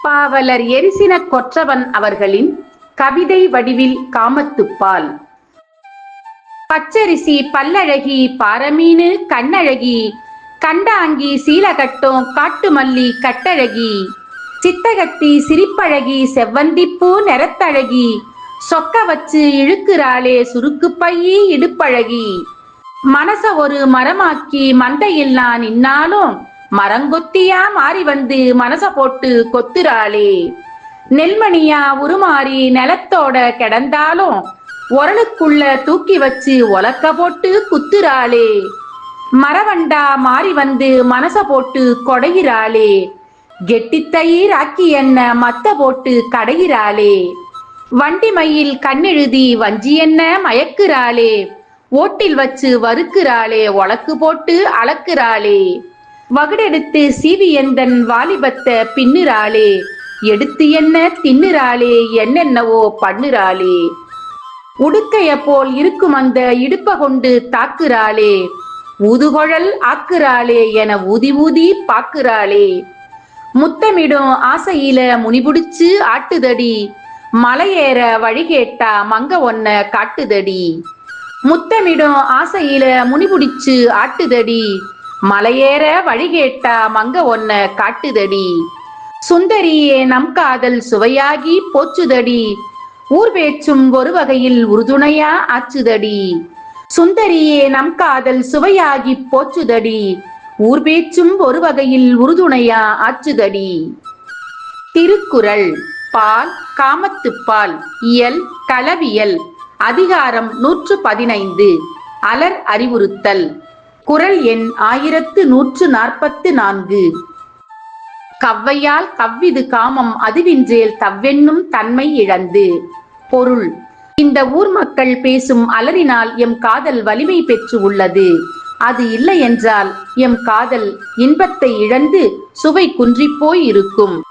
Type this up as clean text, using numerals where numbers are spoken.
பாவலர் எரிசின கொற்றவன் அவர்களின் கவிதை வடிவில் காமத்துப்பால். பச்சரிசி பல்லழகி பாரமீனு கண்ணழகி கண்டாங்கி சீலகட்டும் காட்டு மல்லி கட்டழகி சித்தகத்தி சிரிப்பழகி செவ்வந்திப்பூ நிறத்தழகி சொக்க வச்சு இழுக்கிறாளே சுருக்கு பையி இடுப்பழகி மனச ஒரு மரமாக்கி மண்டையில் நான் நின்னாலும் மரங்கொத்தியா மாறி வந்து மனச போட்டு கொத்துறாளே. நெல்மணியா உருமாறி நிலத்தோட கிடந்தாலும் உரலுக்குள்ள தூக்கி வச்சு உலக்க போட்டு குத்துறாளே. மரவண்டா மாறி வந்து மனச போட்டு கொடைகிறாளே. கெட்டித்தயிர் ஆக்கி என்ன மத்த போட்டு கடைகிறாளே. வண்டி மயில் கண்ணெழுதி வஞ்சி என்ன மயக்குறாளே. ஓட்டில் வச்சு வறுக்கிறாளே உலக்கு போட்டு அளக்குறாளே. வகுடெடுத்து சீவி எந்தன் வாலிபத்தை பின்னுறாளே. எடுத்து என்ன தின்னுறாளே என்னென்னவோ பண்ணுறாளே. உடுக்கைய போல் இருக்கும் அந்த இடுப்ப கொண்டு தாக்குறாளே. ஊதுகுழல் ஆக்குறாளே என ஊதி ஊதி பாக்குறாளே. முத்தமிடும் ஆசையில முனிபுடிச்சு ஆட்டுதடி. மலையேற வழி கேட்டா மங்க ஒன்ன காட்டுதடி. முத்தமிடும் ஆசையில முனிபுடிச்சு ஆட்டுதடி. மலையேற வழி கேட்டா மங்க ஒன்ன காட்டுதடி. சுந்தரியே நம் காதல் சுவையாகி போச்சுதடி. ஊர் பேச்சும் ஒரு வகையில் உறுதுணையா ஆச்சுதடி. சுந்தரியே நம் காதல் சுவையாகி போச்சுதடி. ஊர் பேச்சும் ஒரு வகையில் உறுதுணையா ஆச்சுதடி. திருக்குறள். பால் காமத்துப்பால். இயல் களவியல். அதிகாரம் 115. அலர் அறிவுறுத்தல். குறள் எண் 1144. கவ்வையால் கவ்விது காமம் அதுவின்றேல் தவ்வென்னும் தன்மை இழந்து. பொருள். இந்த ஊர் மக்கள் பேசும் அலறினால் எம் காதல் வலிமை பெற்று உள்ளது. அது இல்லை என்றால் எம் காதல் இன்பத்தை இழந்து சுவை குன்றிப்போய் இருக்கும்.